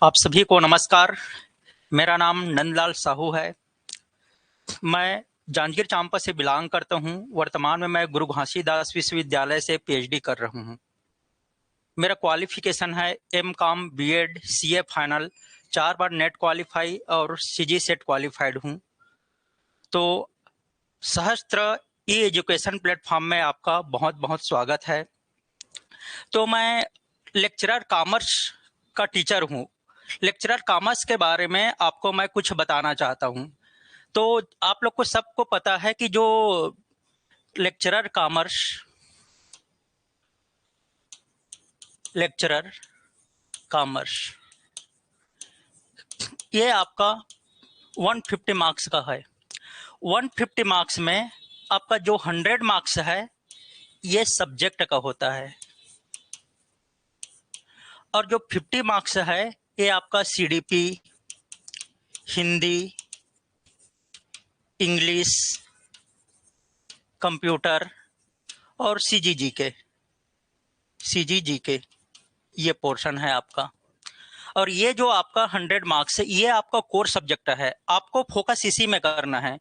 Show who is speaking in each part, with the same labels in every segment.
Speaker 1: आप सभी को नमस्कार। मेरा नाम नंदलाल साहू है। मैं जांजगीर चांपा से बिलोंग करता हूं। वर्तमान में मैं गुरु घासीदास विश्वविद्यालय से पीएचडी कर रहा हूं। मेरा क्वालिफिकेशन है एम.कॉम, बीएड, सीए फाइनल, 4 बार नेट क्वालिफाई और सीजी सेट क्वालिफाइड हूं। तो सहस्त्र ई एजुकेशन प्लेटफॉर्म में आपका बहुत बहुत स्वागत है। तो मैं लेक्चरर कॉमर्स का टीचर हूं। लेक्चरर कॉमर्स के बारे में आपको मैं कुछ बताना चाहता हूं। तो आप लोग को सबको पता है कि जो लेक्चरर कॉमर्स ये आपका 150 मार्क्स का है। 150 मार्क्स में आपका जो 100 मार्क्स है ये सब्जेक्ट का होता है, और जो 50 मार्क्स है ये आपका सीडीपी, हिंदी, इंग्लिश, कंप्यूटर और सीजीजी के ये पोर्शन है आपका। और ये जो आपका 100 मार्क्स है ये आपका कोर सब्जेक्ट है, आपको फोकस इसी में करना है।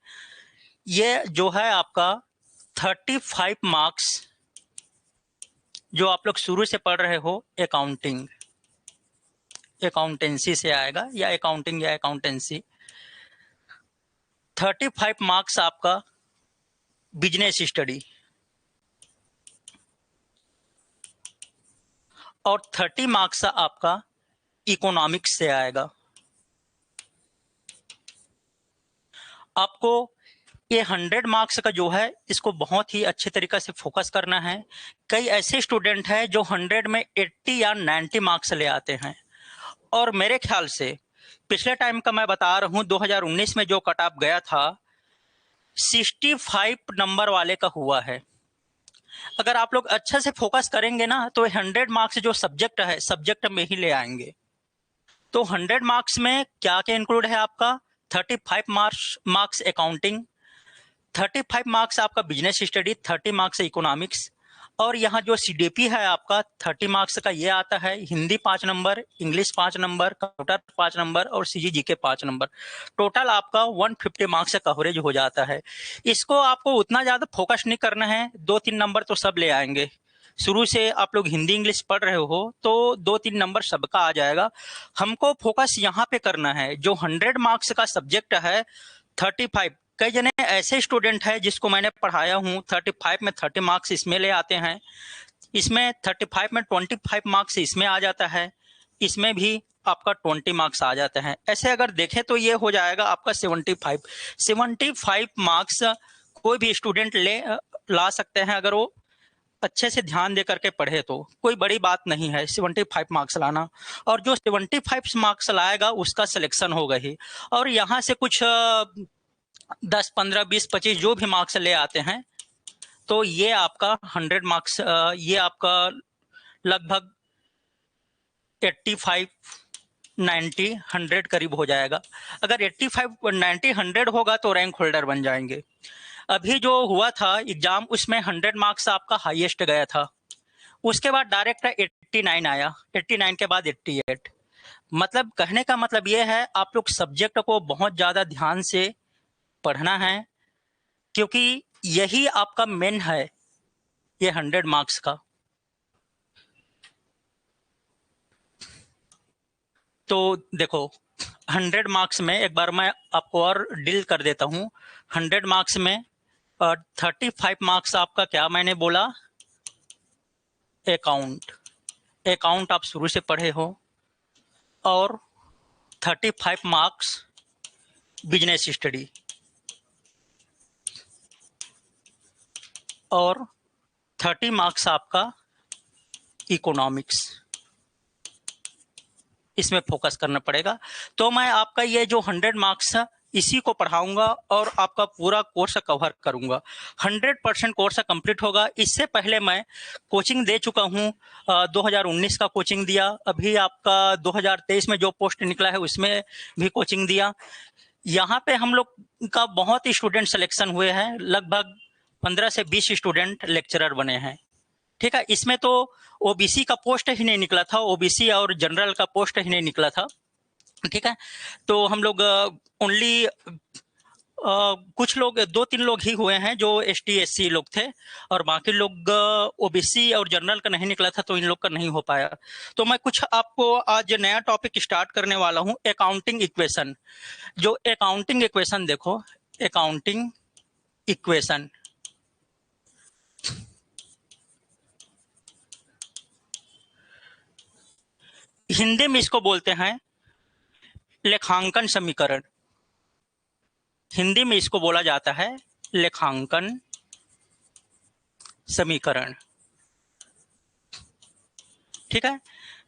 Speaker 1: ये जो है आपका 35 मार्क्स जो आप लोग शुरू से पढ़ रहे हो अकाउंटेंसी से आएगा, या अकाउंटिंग या अकाउंटेंसी। 35 मार्क्स आपका बिजनेस स्टडी और 30 मार्क्स आपका इकोनॉमिक्स से आएगा। आपको ये 100 मार्क्स का जो है इसको बहुत ही अच्छे तरीके से फोकस करना है। कई ऐसे स्टूडेंट हैं जो 100 में 80 या 90 मार्क्स ले आते हैं, और मेरे ख्याल से पिछले टाइम का मैं बता रहा हूँ, 2019 में जो कट ऑफ गया था 65 नंबर वाले का हुआ है। अगर आप लोग अच्छे से फोकस करेंगे ना तो 100 मार्क्स जो सब्जेक्ट है सब्जेक्ट में ही ले आएंगे। तो 100 मार्क्स में क्या क्या इंक्लूड है आपका? 35 मार्क्स अकाउंटिंग, 35 मार्क्स आपका बिजनेस स्टडी, 30 मार्क्स इकोनॉमिक्स, और यहाँ जो सीडीपी है आपका 30 मार्क्स का ये आता है। Hindi 5 number, English 5 number, computer 5 number और सीजीजी के 5 नंबर। टोटल आपका 150 मार्क्स का कवरेज हो जाता है। इसको आपको उतना ज़्यादा फोकस नहीं करना है, 2-3 नंबर तो सब ले आएंगे। शुरू से आप लोग हिंदी इंग्लिश पढ़ रहे हो तो 2-3 नंबर सबका आ जाएगा। हमको फोकस यहाँ पे करना है, जो 100 मार्क्स का सब्जेक्ट है 35। कई जने ऐसे स्टूडेंट है जिसको मैंने पढ़ाया हूँ 35 में 30 मार्क्स इसमें ले आते हैं, इसमें 35 में 25 मार्क्स इसमें आ जाता है, इसमें भी आपका 20 मार्क्स आ जाते हैं। ऐसे अगर देखें तो ये हो जाएगा आपका 75 मार्क्स कोई भी स्टूडेंट ला सकते हैं अगर वो अच्छे से ध्यान दे करके पढ़े। तो कोई बड़ी बात नहीं है 75 मार्क्स लाना, और जो 75 मार्क्स लाएगा उसका सिलेक्शन होगा ही। और यहाँ से कुछ 10, 15, 20, 25 जो भी मार्क्स ले आते हैं तो ये आपका 100 मार्क्स, ये आपका लगभग 85, 90, 100 करीब हो जाएगा। अगर 85, 90, 100 होगा तो रैंक होल्डर बन जाएंगे। अभी जो हुआ था एग्जाम उसमें 100 मार्क्स आपका हाईएस्ट गया था, उसके बाद डायरेक्ट 89 आया, 89 के बाद 88। मतलब कहने का मतलब ये है आप लोग सब्जेक्ट को बहुत ज़्यादा ध्यान से पढ़ना है, क्योंकि यही आपका मेन है ये 100 मार्क्स का। तो देखो 100 मार्क्स में एक बार मैं आपको और डील कर देता हूँ। 100 मार्क्स में 35 मार्क्स आपका क्या मैंने बोला? अकाउंट आप शुरू से पढ़े हो, और 35 मार्क्स बिजनेस स्टडी, और 30 मार्क्स आपका इकोनॉमिक्स। इसमें फोकस करना पड़ेगा। तो मैं आपका ये जो 100 मार्क्स है इसी को पढ़ाऊंगा और आपका पूरा कोर्स कवर करूंगा। 100% कोर्स कंप्लीट होगा। इससे पहले मैं कोचिंग दे चुका हूं, 2019 का कोचिंग दिया, अभी आपका 2023 में जो पोस्ट निकला है उसमें भी कोचिंग दिया। यहाँ पे हम लोग का बहुत ही स्टूडेंट सिलेक्शन हुए हैं, लगभग 15 से 20 स्टूडेंट लेक्चरर बने हैं। ठीक है, इसमें तो ओबीसी का पोस्ट ही नहीं निकला था, ओबीसी और जनरल का पोस्ट ही नहीं निकला था। ठीक है। तो हम लोग ओनली कुछ लोग 2-3 लोग ही हुए हैं जो एसटी एससी लोग थे, और बाकी लोग ओबीसी और जनरल का नहीं निकला था, तो इन लोग का नहीं हो पाया। तो मैं कुछ आपको आज नया टॉपिक स्टार्ट करने वाला हूं, अकाउंटिंग इक्वेशन। जो अकाउंटिंग इक्वेशन देखो, अकाउंटिंग इक्वेशन हिंदी में इसको बोलते हैं लेखांकन समीकरण। हिंदी में इसको बोला जाता है लेखांकन समीकरण। ठीक है।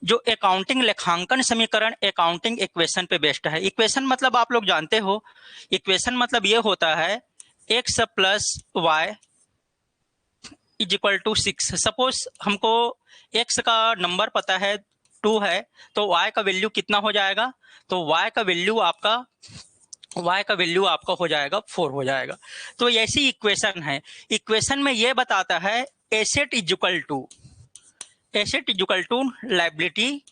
Speaker 1: जो अकाउंटिंग लेखांकन समीकरण अकाउंटिंग इक्वेशन पे बेस्ड है। इक्वेशन मतलब आप लोग जानते हो, इक्वेशन मतलब ये होता है x plus y is equal to 6। Suppose हमको x का नंबर पता है 2 है, तो y का वैल्यू कितना हो जाएगा? तो y का वैल्यू आपका हो जाएगा 4 हो जाएगा। तो ऐसी इक्वेशन है। इक्वेशन में ये बताता है asset is equal to liability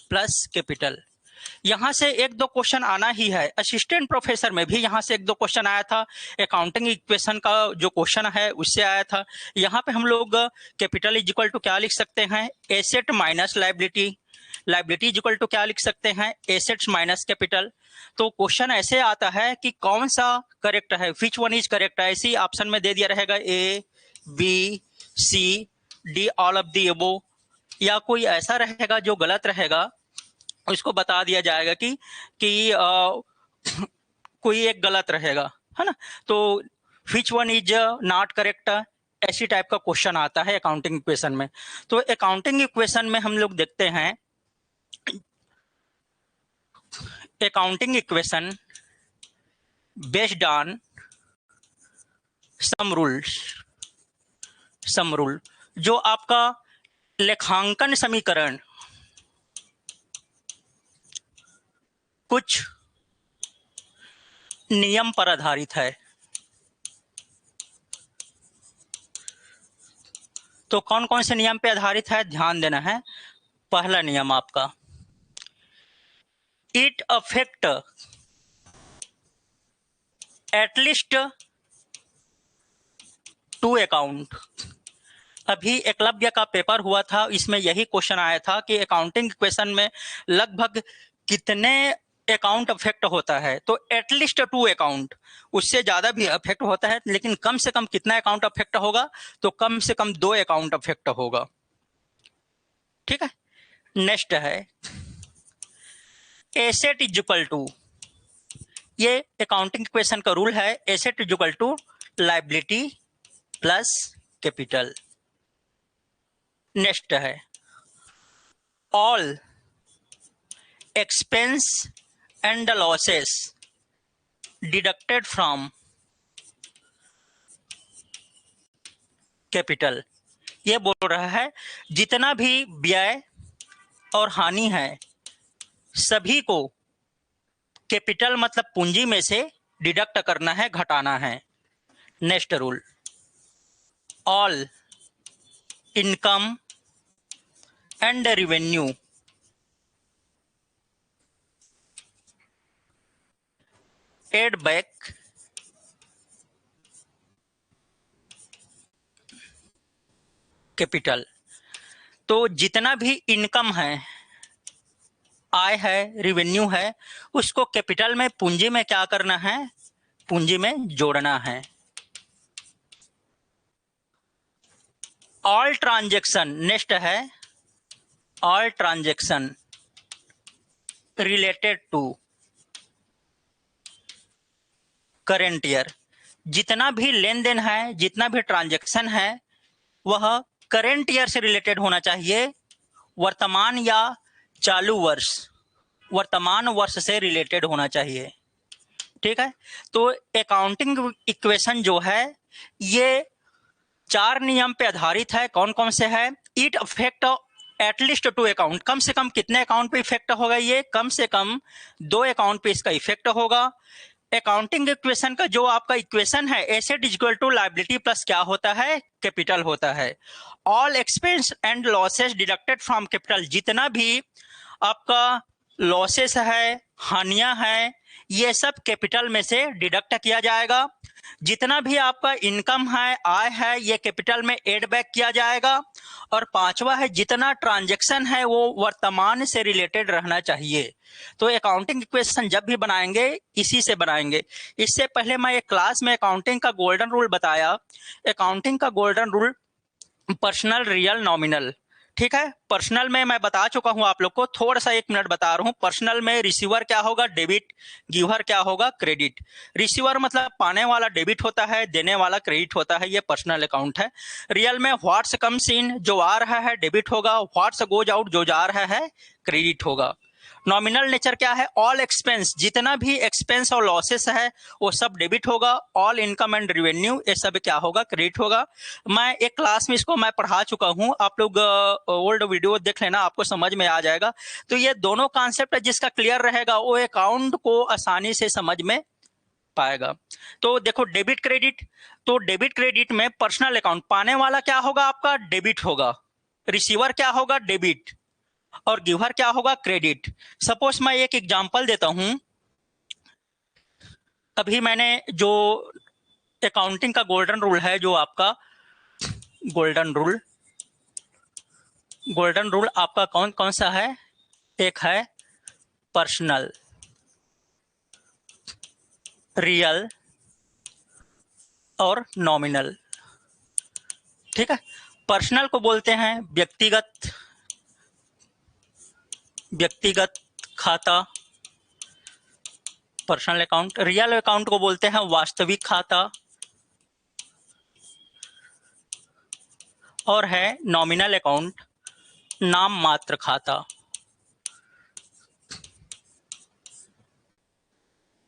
Speaker 1: plus capital. यहां से एक दो क्वेश्चन आना ही है। असिस्टेंट प्रोफेसर में भी यहां से एक दो क्वेश्चन आया था, अकाउंटिंग इक्वेशन का जो क्वेश्चन है उससे आया था। यहाँ पे हम लोग कैपिटल इज इक्वल टू क्या लिख सकते हैं? Asset minus liability. Liability is equal to क्या लिख सकते हैं? Assets minus capital. तो क्वेश्चन ऐसे आता है कि कौन सा करेक्ट है, विच वन इज करेक्ट। ऐसी ऑप्शन में दे दिया रहेगा A B C D all of the above, या कोई ऐसा रहेगा जो गलत रहेगा, उसको बता दिया जाएगा कि कोई एक गलत रहेगा, है ना। तो विच वन इज नॉट करेक्ट, ऐसी टाइप का क्वेश्चन आता है अकाउंटिंग इक्वेशन में। तो अकाउंटिंग इक्वेशन में हम लोग देखते हैं accounting equation based on sum rule. जो आपका लेखांकन समीकरण कुछ नियम पर आधारित है। तो कौन कौन से नियम पे आधारित है, ध्यान देना है। पहला नियम आपका, इट अफेक्ट एटलीस्ट 2 अकाउंट। अभी एकलव्य का पेपर हुआ था, इसमें यही क्वेश्चन आया था कि अकाउंटिंग इक्वेशन में लगभग कितने अकाउंट अफेक्ट होता है। तो एटलीस्ट 2 अकाउंट, उससे ज्यादा भी अफेक्ट होता है, लेकिन कम से कम कितना अकाउंट अफेक्ट होगा? तो कम से कम 2 अकाउंट अफेक्ट होगा। ठीक है। नेक्स्ट है एसेट इज इक्वल टू, ये अकाउंटिंग इक्वेशन का रूल है, asset is equal to liability plus capital. Next है all expense and losses deducted from capital. ये बोल रहा है जितना भी व्यय और हानि है सभी को कैपिटल मतलब पूंजी में से डिडक्ट करना है, घटाना है। Next rule, all income and revenue add back capital. तो जितना भी इनकम है, आय है, रेवेन्यू है, उसको कैपिटल में पूंजी में क्या करना है? पूंजी में जोड़ना है। ऑल ट्रांजैक्शन, नेक्स्ट है all transaction related to current year. जितना भी लेन देन है, जितना भी ट्रांजैक्शन है, वह करेंट ईयर से रिलेटेड होना चाहिए, वर्तमान या चालू वर्ष, वर्तमान वर्ष से रिलेटेड होना चाहिए। ठीक है। तो अकाउंटिंग इक्वेशन जो है ये 4 नियम पे आधारित है। कौन कौन से है? इट अफेक्ट एटलीस्ट 2 अकाउंट, कम से कम कितने अकाउंट पे इफेक्ट होगा? ये कम से कम 2 अकाउंट पे इसका इफेक्ट होगा। अकाउंटिंग इक्वेशन का जो आपका इक्वेशन है, asset is equal to liability plus क्या होता है? कैपिटल होता है। All expense and losses deducted from capital, जितना भी आपका लॉसेस है, हानियां हैं, ये सब कैपिटल में से डिडक्ट किया जाएगा। जितना भी आपका इनकम है, आय है, ये कैपिटल में एड बैक किया जाएगा। और पांचवा है, जितना ट्रांजैक्शन है वो वर्तमान से रिलेटेड रहना चाहिए। तो अकाउंटिंग इक्वेशन जब भी बनाएंगे इसी से बनाएंगे। इससे पहले मैं एक क्लास में अकाउंटिंग का गोल्डन रूल बताया। अकाउंटिंग का golden rule personal, real, nominal. ठीक है, पर्सनल में मैं बता चुका हूं आप लोग को, थोड़ा सा 1 मिनट बता रहा हूं। पर्सनल में रिसीवर क्या होगा, डेबिट, गिवर क्या होगा, क्रेडिट। रिसीवर मतलब पाने वाला डेबिट होता है, देने वाला क्रेडिट होता है, ये पर्सनल अकाउंट है। रियल में व्हाट्स कम्स इन, जो आ रहा है डेबिट होगा, व्हाट्स गोज आउट, जो जा रहा है क्रेडिट होगा। नॉमिनल नेचर क्या है, ऑल एक्सपेंस, जितना भी एक्सपेंस और लॉसेस है वो सब डेबिट होगा। ऑल इनकम एंड रेवेन्यू, ये सब क्या होगा, क्रेडिट होगा। मैं एक क्लास में इसको मैं पढ़ा चुका हूं, आप लोग ओल्ड वीडियो देख लेना, आपको समझ में आ जाएगा। तो ये दोनों कॉन्सेप्ट जिसका क्लियर रहेगा वो अकाउंट को आसानी से समझ में पाएगा। तो देखो डेबिट क्रेडिट, तो डेबिट क्रेडिट में पर्सनल अकाउंट पाने वाला क्या होगा, आपका डेबिट होगा। रिसीवर क्या होगा, डेबिट। और गिवर क्या होगा, क्रेडिट। सपोज मैं एक एग्जांपल देता हूं। अभी मैंने जो अकाउंटिंग का गोल्डन रूल है, जो आपका गोल्डन रूल, गोल्डन रूल आपका कौन कौन सा है, एक है पर्सनल, रियल और नॉमिनल। ठीक है, पर्सनल को बोलते हैं व्यक्तिगत, व्यक्तिगत खाता, पर्सनल अकाउंट। रियल अकाउंट को बोलते हैं वास्तविक खाता। और है नॉमिनल अकाउंट, नाम मात्र खाता।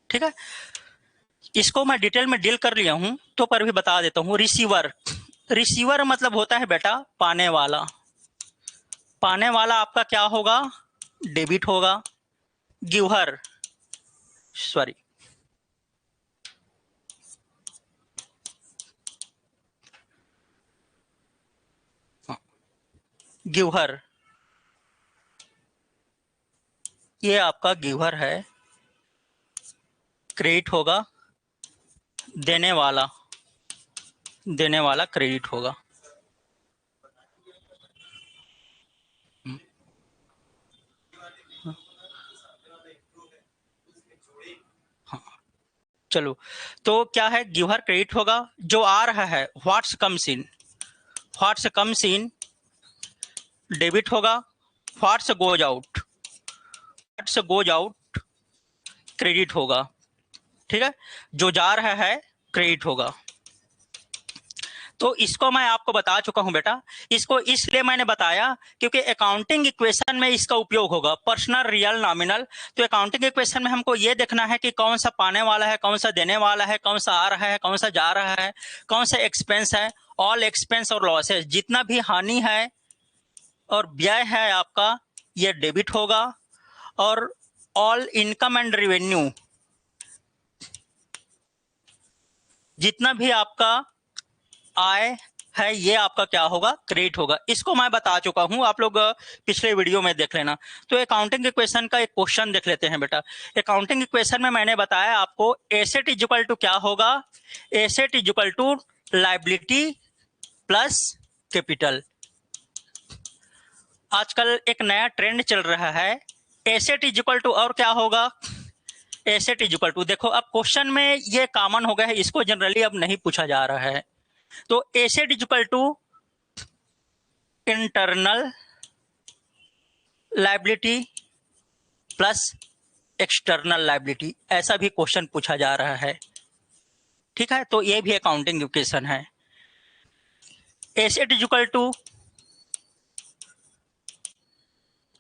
Speaker 1: ठीक है, इसको मैं डिटेल में डील कर लिया हूं, तो पर भी बता देता हूं। रिसीवर, रिसीवर मतलब होता है बेटा पाने वाला। पाने वाला आपका क्या होगा, डेबिट होगा। गिवर, सॉरी, गिवर, ये आपका गिवर है, क्रेडिट होगा। देने वाला, देने वाला क्रेडिट होगा। चलो, तो क्या है, गिवर क्रेडिट होगा। जो आ रहा है what's comes in, what's comes in debit होगा। What's goes out, what's goes out credit होगा। ठीक है, जो जा रहा है क्रेडिट होगा। तो इसको मैं आपको बता चुका हूं बेटा। इसको इसलिए मैंने बताया क्योंकि अकाउंटिंग इक्वेशन में इसका उपयोग होगा, पर्सनल, रियल, नॉमिनल। तो अकाउंटिंग इक्वेशन में हमको ये देखना है कि कौन सा पाने वाला है, कौन सा देने वाला है, कौन सा आ रहा है, कौन सा जा रहा है, कौन सा एक्सपेंस है। ऑल एक्सपेंस और लॉसेस, जितना भी हानि है और व्यय है आपका, ये डेबिट होगा। और ऑल इनकम एंड रेवेन्यू, जितना भी आपका आय है, ये आपका क्या होगा, क्रेडिट होगा। इसको मैं बता चुका हूं, आप लोग पिछले वीडियो में देख लेना। तो अकाउंटिंग इक्वेशन का एक क्वेश्चन देख लेते हैं बेटा। अकाउंटिंग इक्वेशन में मैंने बताया आपको, एसेट इज इक्वल टू क्या होगा, asset is equal to liability plus capital. आजकल एक नया ट्रेंड चल रहा है, एसेट इज इक्वल टू और क्या होगा, एसेट इज इक्वल टू। देखो अब क्वेश्चन में ये कॉमन हो गया है, इसको जनरली अब नहीं पूछा जा रहा है। तो asset is equal to internal liability plus external liability, ऐसा भी क्वेश्चन पूछा जा रहा है। ठीक है, तो ये भी अकाउंटिंग इक्वेशन है। एसेट इज इक्वल टू,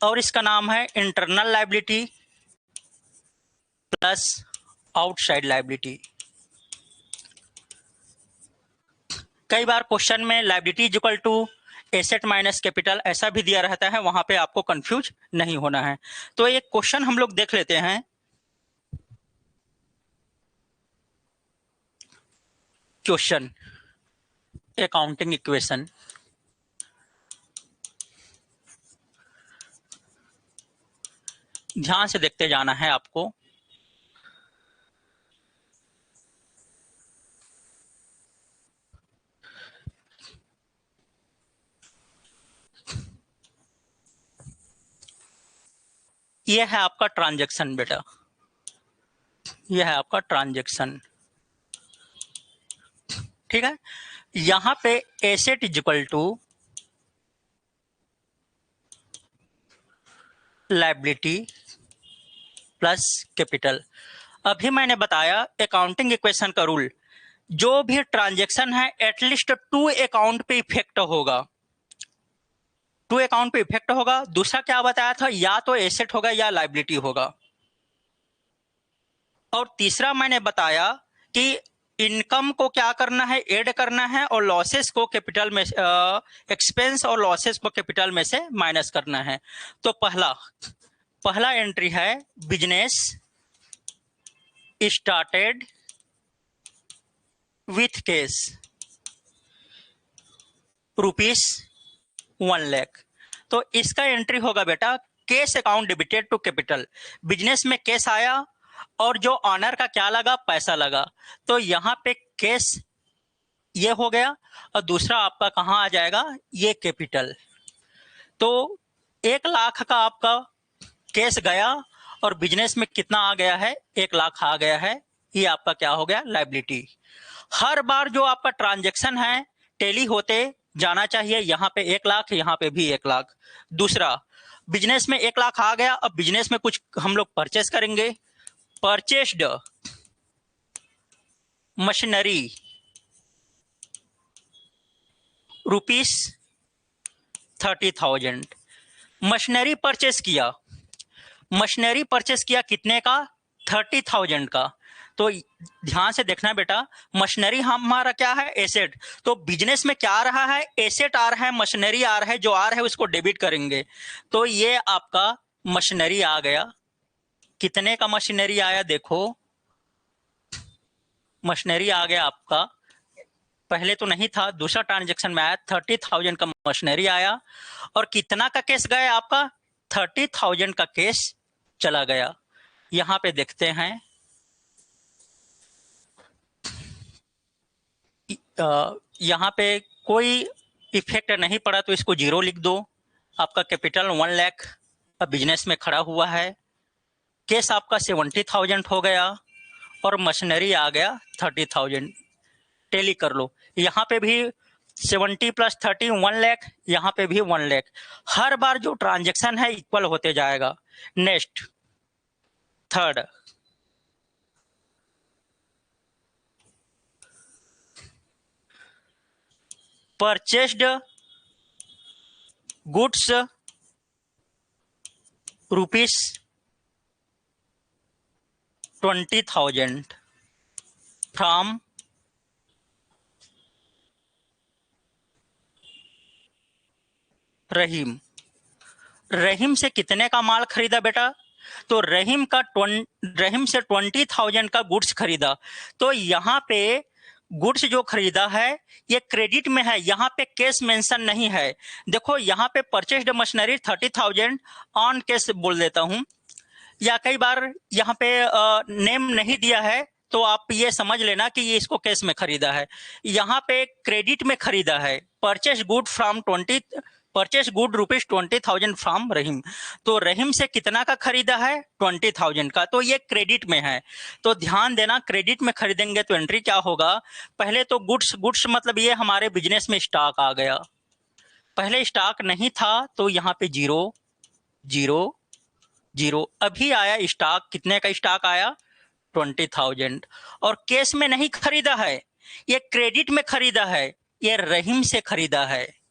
Speaker 1: और इसका नाम है internal liability plus outside liability. कई बार क्वेश्चन में liability is equal to asset minus capital ऐसा भी दिया रहता है, वहां पे आपको कंफ्यूज नहीं होना है। तो एक क्वेश्चन हम लोग देख लेते हैं। Question, accounting equation. ध्यान से देखते जाना है आपको। ये है आपका ट्रांजैक्शन बेटा, ये है आपका ट्रांजैक्शन। ठीक है, यहां पे asset is equal to liability plus capital. अभी मैंने बताया अकाउंटिंग इक्वेशन का रूल, जो भी ट्रांजैक्शन है एटलीस्ट टू अकाउंट पे इफेक्ट होगा, टू अकाउंट पे इफेक्ट होगा। दूसरा क्या बताया था, या तो एसेट होगा या लायबिलिटी होगा। और तीसरा मैंने बताया कि इनकम को क्या करना है, ऐड करना है, और लॉसेस को कैपिटल में, एक्सपेंस और लॉसेस को कैपिटल में से माइनस करना है। तो पहला एंट्री है बिजनेस स्टार्टेड विथ कैश ₹1,00,000। तो इसका एंट्री होगा बेटा cash account debited to capital. Business में कैश आया और जो ऑनर का क्या लगा, पैसा लगा, तो यहां पे कैश ये हो गया, और दूसरा आपका कहां आ जाएगा, ये कैपिटल। तो 1,00,000 का आपका कैश गया और बिजनेस में कितना आ गया है, 1,00,000 आ गया है। ये आपका क्या हो गया, लायबिलिटी। हर बार जो आपका ट्रांजैक्शन है टेली होते जाना चाहिए, यहां पे 1,00,000, यहां पे भी 1,00,000। दूसरा, बिजनेस में 1,00,000 आ गया, अब बिजनेस में कुछ हम लोग परचेस करेंगे। Purchased machinery ₹30,000। मशीनरी परचेस किया, मशीनरी परचेस किया कितने का, 30,000 का। तो ध्यान से देखना बेटा, मशीनरी हमारा क्या है, एसेट। तो बिजनेस में क्या आ रहा है, एसेट आ रहा है, मशीनरी आ रहा है, जो आ रहा है उसको डेबिट करेंगे। तो ये आपका मशीनरी आ गया। कितने का मशीनरी आया, देखो मशीनरी आ गया आपका, पहले तो नहीं था, दूसरा ट्रांजेक्शन में आया, 30,000 का मशीनरी आया। और कितना का केस गया आपका, 30,000 का केस चला गया। यहां पे देखते हैं, यहां पे कोई इफेक्ट नहीं पड़ा, तो इसको 0 लिख दो। आपका कैपिटल 1,00,000 अब बिजनेस में खड़ा हुआ है, केस आपका 70,000 हो गया, और मशीनरी आ गया 30,000। टेली कर लो, यहाँ पे भी 70 + 30 1,00,000, यहाँ पे भी 1,00,000। हर बार जो ट्रांजेक्शन है इक्वल होते जाएगा। Next, third, purchased goods ₹20,000 from Rahim. Rahim से कितने का माल खरीदा बेटा, तो रहीम से 20,000 का गुड्स खरीदा। तो यहाँ पे गुड्स जो खरीदा है ये क्रेडिट में है, यहाँ पे कैश मेंशन नहीं है। देखो यहाँ पे परचेस्ड मशीनरी 30,000 ऑन कैश बोल देता हूँ, या कई बार यहाँ पे नेम नहीं दिया है, तो आप ये समझ लेना कि ये इसको कैश में खरीदा है। यहाँ पे क्रेडिट में खरीदा है, परचेस गुड ₹20,000 फ्रॉम रहीम। तो रहीम से कितना का खरीदा है, 20,000 का, तो ये क्रेडिट में है। तो ध्यान देना, क्रेडिट में खरीदेंगे तो एंट्री क्या होगा, पहले तो गुड्स मतलब ये हमारे बिजनेस में स्टॉक आ गया। पहले स्टॉक नहीं था तो यहाँ पे 0 0 0। अभी आया स्टॉक, कितने का स्टॉक आया, 20,000। और कैश में नहीं खरीदा है, ये क्रेडिट में खरीदा है, ये रहीम से खरीदा है।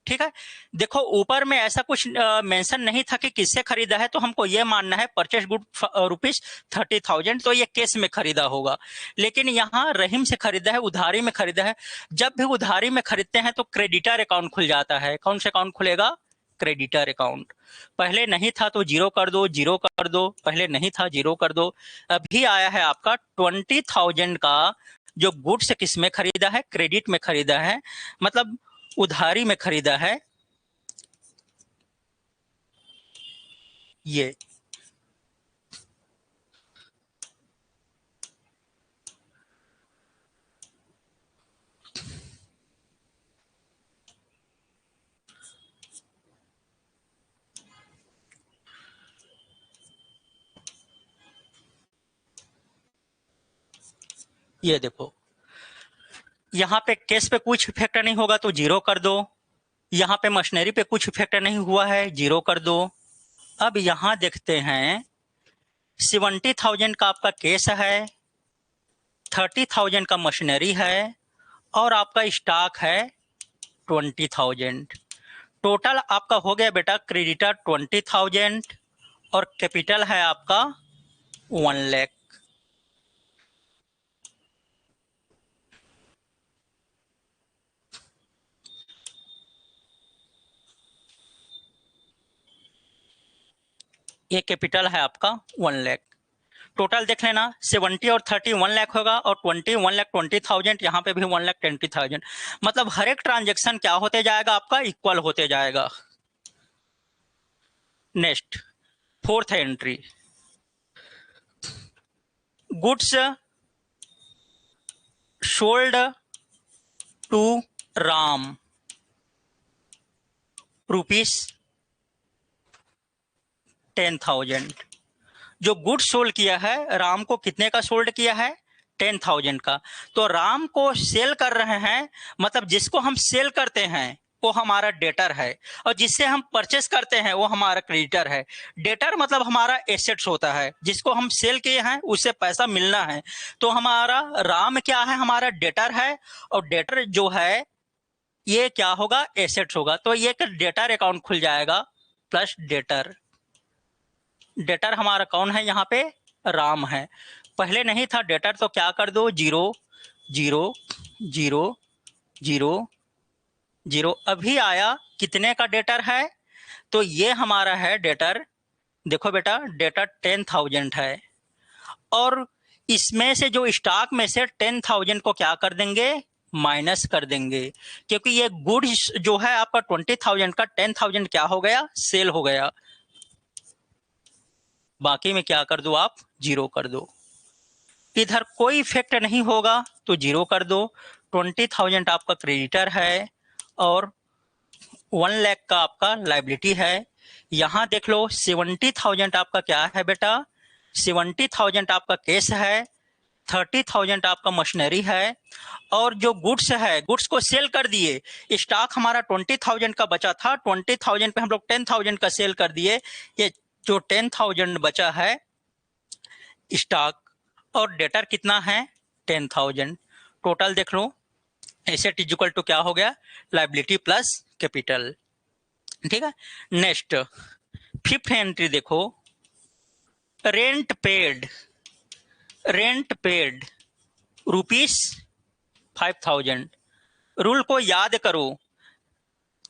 Speaker 1: ठीक है, देखो ऊपर में ऐसा कुछ मेंशन नहीं था कि किससे खरीदा है, तो हमको ये मानना है परचेस गुड ₹30,000, तो ये कैश में खरीदा होगा। लेकिन यहाँ रहीम से खरीदा है, उधारी में खरीदा है। जब भी उधारी में खरीदते हैं तो क्रेडिटर अकाउंट खुल जाता है। कौन सा अकाउंट खुलेगा, क्रेडिटर अकाउंट। पहले नहीं था तो 0 कर दो, 0 कर दो, पहले नहीं था 0 कर दो। अभी आया है आपका 20,000 का, जो गुड्स किस में खरीदा है, क्रेडिट में खरीदा है, मतलब उधारी में खरीदा है। ये देखो, यहाँ पे केस पे कुछ इफेक्ट नहीं होगा तो जीरो कर दो, यहाँ पे मशीनरी पे कुछ इफेक्ट नहीं हुआ है, जीरो कर दो। अब यहाँ देखते हैं 70,000 का आपका केस है, 30,000 का मशीनरी है और आपका स्टॉक है 20,000। टोटल आपका हो गया बेटा क्रेडिटर 20,000 और कैपिटल है आपका 1 लाख। ये कैपिटल है आपका 1 लाख। टोटल देख लेना 70 और 30 1 लाख होगा और 20 1,20,000, यहाँ पे भी 1,20,000। मतलब हर एक ट्रांजेक्शन क्या होते जाएगा आपका इक्वल होते जाएगा। Next fourth entry, goods sold to Ram rupees 10,000। जो गुड सोल्ड किया है, राम को कितने का सोल्ड किया है 10,000 का। तो राम को सेल कर रहे हैं, मतलब जिसको हम सेल करते हैं वो हमारा डेटर है और जिससे हम परचेस करते हैं वो हमारा क्रेडिटर है। डेटर मतलब हमारा एसेट्स होता है, जिसको हम सेल किए हैं उससे पैसा मिलना है। तो हमारा राम क्या है, हमारा डेटर है और डेटर जो है ये क्या होगा एसेट्स होगा। तो ये डेटर अकाउंट खुल जाएगा प्लस डेटर। डेटर हमारा कौन है यहाँ पे राम है, पहले नहीं था डेटर तो क्या कर दो 0 0 0 0 0। अभी आया कितने का डेटर है, तो ये हमारा है डेटर। देखो बेटा डेटर 10,000 है और इसमें से जो स्टॉक में से 10,000 को क्या कर देंगे माइनस कर देंगे, क्योंकि ये गुड्स जो है आपका 20,000 का 10,000 क्या हो गया सेल हो गया। बाकी में क्या कर दो आप जीरो कर दो, इधर कोई इफेक्ट नहीं होगा तो जीरो कर दो। 20,000 आपका क्रेडिटर है और 1 लाख का आपका लाइबिलिटी है। यहां देख लो 70,000 आपका क्या है बेटा 70,000 आपका केस है, 30,000 आपका मशीनरी है और जो गुड्स है गुड्स को सेल कर दिए। स्टॉक हमारा 20,000 का बचा था, 20,000 पे हम लोग 10,000 का सेल कर दिए। ये जो 10,000 बचा है स्टॉक और डेटर कितना है 10,000। टोटल देख लो एसेट इज इक्वल टू क्या हो गया लाइबिलिटी प्लस कैपिटल। ठीक है। नेक्स्ट फिफ्थ एंट्री देखो, रेंट पेड रुपीस 5,000। रूल को याद करो,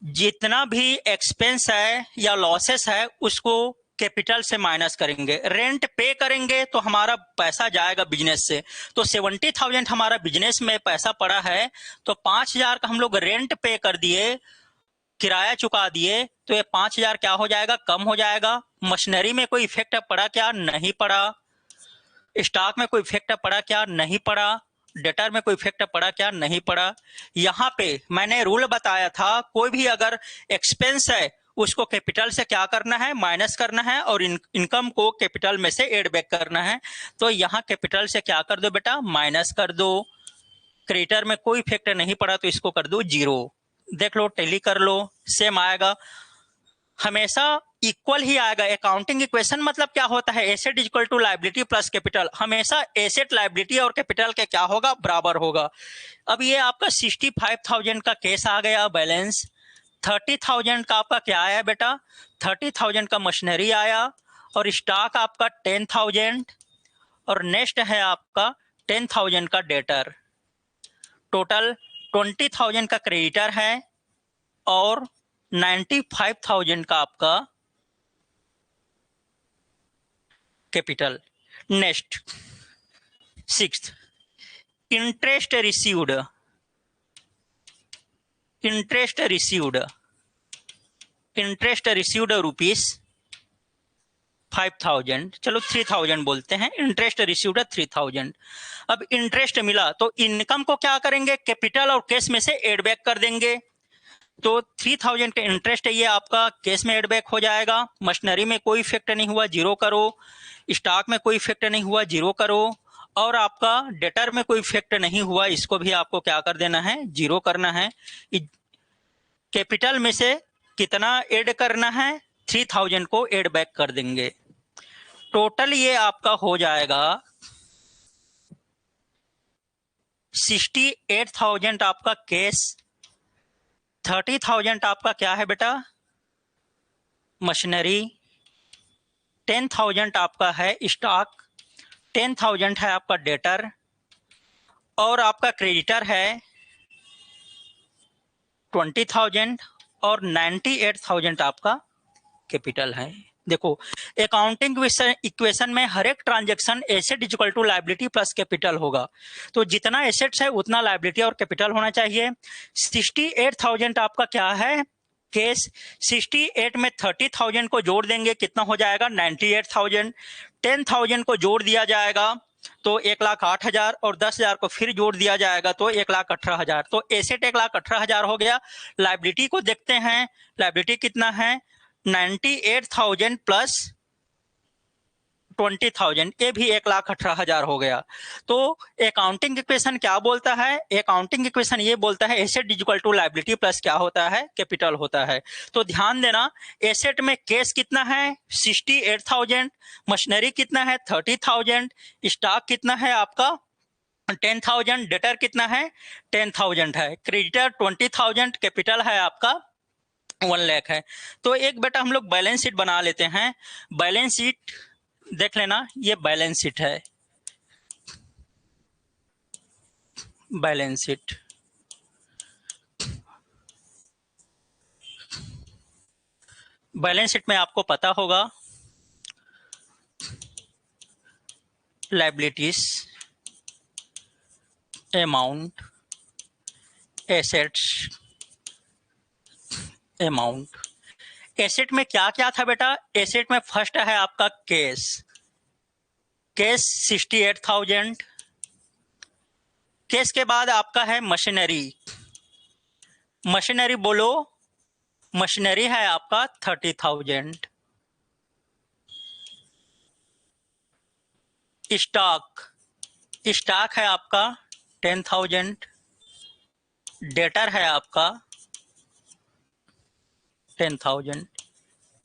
Speaker 1: जितना भी एक्सपेंस है या लॉसेस है उसको कैपिटल से माइनस करेंगे। रेंट पे करेंगे तो हमारा पैसा जाएगा बिजनेस से। तो 70,000 हमारा बिजनेस में पैसा पड़ा है तो 5,000 का हम लोग रेंट पे कर दिए, किराया चुका दिए, तो ये 5,000 क्या हो जाएगा कम हो जाएगा। मशीनरी में कोई इफेक्ट पड़ा क्या नहीं पड़ा, स्टॉक में कोई इफेक्ट पड़ा क्या नहीं पड़ा, डेटर में कोई इफेक्ट पड़ा क्या नहीं पड़ा। यहाँ पे मैंने रूल बताया था कोई भी अगर एक्सपेंस है उसको कैपिटल से क्या करना है माइनस करना है और इनकम को कैपिटल में से एड बैक करना है। तो यहाँ कैपिटल से क्या कर दो बेटा माइनस कर दो। क्रेडिटर में कोई इफेक्ट नहीं पड़ा तो इसको कर दो जीरो। देख लो टैली कर लो सेम आएगा, हमेशा इक्वल ही आएगा। अकाउंटिंग इक्वेशन मतलब क्या होता है asset equal to liability plus capital, हमेशा एसेट लायबिलिटी और कैपिटल के क्या होगा बराबर होगा। अब ये आपका 65,000 का केस आ गया बैलेंस, 30,000 का आपका क्या आया बेटा 30,000 का मशीनरी आया और स्टॉक आपका 10,000 और नेक्स्ट है आपका 10,000 का डेटर। टोटल 20,000 का क्रेडिटर है और 95,000 का आपका capital. Next sixth interest received rupees 5,000, चलो 3,000 बोलते हैं, इंटरेस्ट रिसीव्ड है 3,000। अब इंटरेस्ट मिला तो इनकम को क्या करेंगे, कैपिटल और कैश में से एड बैक कर देंगे। तो 3,000 का इंटरेस्ट है ये आपका कैश में एड बैक हो जाएगा। मशीनरी में कोई इफेक्ट नहीं हुआ, जीरो करो। स्टॉक में कोई इफेक्ट नहीं हुआ, जीरो करो। और आपका डेटर में कोई इफेक्ट नहीं हुआ, इसको भी आपको क्या कर देना है, जीरो करना है। कैपिटल में से कितना ऐड करना है, 3,000 को ऐड बैक कर देंगे। टोटल ये आपका हो जाएगा 68,000 आपका कैश, 30,000 आपका क्या है बेटा, मशीनरी, 10,000 आपका है स्टॉक, 10,000 है आपका डेटर, और आपका क्रेडिटर है 20,000, और 98,000 आपका कैपिटल है। देखो अकाउंटिंग इक्वेशन में हर एक transaction asset equal to liability plus capital होगा। तो जितना एसेट्स है उतना लायबिलिटी और कैपिटल होना चाहिए। 68,000 आपका क्या है, कैश। 68 में 30,000 को जोड़ देंगे, कितना हो जाएगा, 98,000। 10,000 को जोड़ दिया जाएगा तो 1,08,000, और 10,000 को फिर जोड़ दिया जाएगा तो 1,18,000। तो एसेट 1,18,000 हो गया। लायबिलिटी को देखते हैं, लायबिलिटी कितना है, 98,000 प्लस 20,000, ये भी 1,18,000 हो गया। तो अकाउंटिंग इक्वेशन क्या बोलता है, अकाउंटिंग इक्वेशन ये बोलता है asset equal to liability plus क्या होता है, कैपिटल होता है। तो ध्यान देना, एसेट में कैश कितना है 68,000, मशीनरी कितना है 30,000, स्टॉक कितना है आपका 10,000, डेटर कितना है 10,000 है, क्रेडिटर 20,000, कैपिटल है आपका 1 लाख है। तो एक बेटा हम लोग बैलेंस शीट बना लेते हैं। बैलेंस शीट देख लेना, ये बैलेंस शीट है, बैलेंस शीट। बैलेंस शीट में आपको पता होगा liabilities, amount, assets, amount. Asset में क्या क्या था बेटा, एसेट में फर्स्ट है आपका कैश, कैश 68,000। कैश के बाद आपका है मशीनरी, मशीनरी बोलो, मशीनरी है आपका 30,000। स्टॉक, स्टॉक है आपका 10,000। डेटर है आपका 10,000।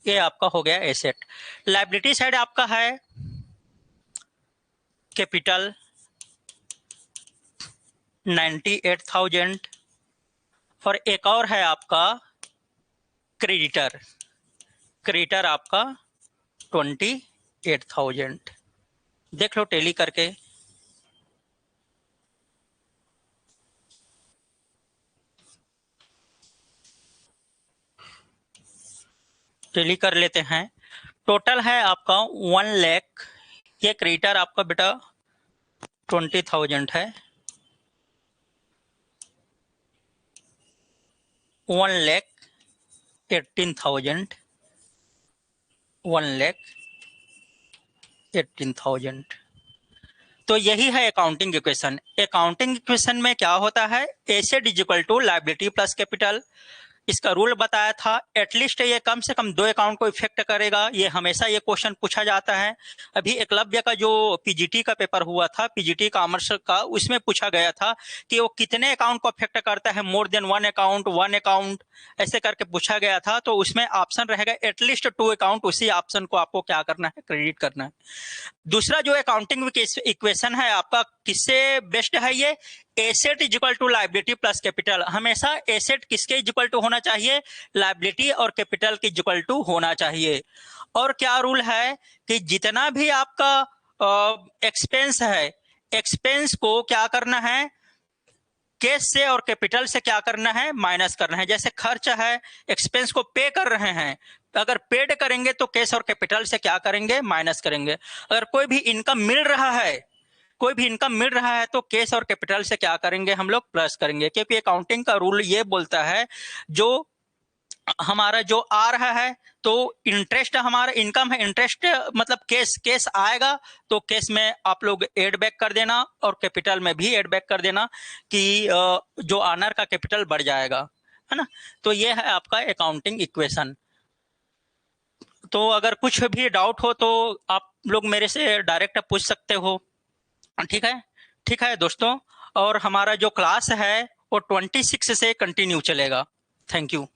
Speaker 1: ये आपका हो गया एसेट। लायबिलिटी साइड आपका है कैपिटल 98,000, और एक और है आपका क्रेडिटर, क्रेडिटर आपका 28,000। देख लो टैली करके, टैली कर लेते हैं। टोटल है आपका 1 लाख, ये क्रेडिटर आपका बेटा 20,000 है, 1,18,000, 1,18,000। तो यही है अकाउंटिंग इक्वेशन। अकाउंटिंग इक्वेशन में क्या होता है, asset is equal to liability plus capital. इसका रूल बताया था, एटलीस्ट ये कम से कम 2 अकाउंट को इफेक्ट करेगा। ये हमेशा ये क्वेश्चन पूछा जाता है। अभी एकलव्य का जो पीजीटी का पेपर हुआ था, पीजीटी कॉमर्स का, उसमें पूछा गया था कि वो कितने अकाउंट को इफेक्ट करता है, मोर देन 1 अकाउंट, 1 अकाउंट, ऐसे करके पूछा गया था। तो उसमें ऑप्शन रहेगा एटलीस्ट 2 अकाउंट, उसी ऑप्शन को आपको क्या करना है, क्रेडिट करना है। दूसरा जो अकाउंटिंग इक्वेशन है आपका, किससे बेस्ट है ये, asset is equal to liability plus capital. हमेशा एसेट किसके इक्वल टू होना चाहिए, लायबिलिटी और कैपिटल के इक्वल टू होना चाहिए। और क्या रूल है कि जितना भी आपका एक्सपेंस है, एक्सपेंस को क्या करना है, कैश से और कैपिटल से क्या करना है, माइनस करना है। जैसे खर्च है, एक्सपेंस को पे कर रहे हैं, अगर पेड करेंगे तो कैश और कैपिटल से क्या करेंगे, माइनस करेंगे। अगर कोई भी इनकम मिल रहा है, कोई भी इनकम मिल रहा है तो कैश और कैपिटल से क्या करेंगे हम लोग, प्लस करेंगे। क्योंकि अकाउंटिंग का रूल ये बोलता है जो हमारा जो आ रहा है, तो इंटरेस्ट हमारा इनकम है, इंटरेस्ट मतलब केस केस आएगा तो केस में आप लोग एड बैक कर देना और कैपिटल में भी एड बैक कर देना कि जो ऑनर का कैपिटल बढ़ जाएगा, है ना। तो ये है आपका अकाउंटिंग इक्वेशन। तो अगर कुछ भी डाउट हो तो आप लोग मेरे से डायरेक्ट पूछ सकते हो, ठीक है। ठीक है दोस्तों, और हमारा जो क्लास है वो 26 से कंटिन्यू चलेगा। Thank you.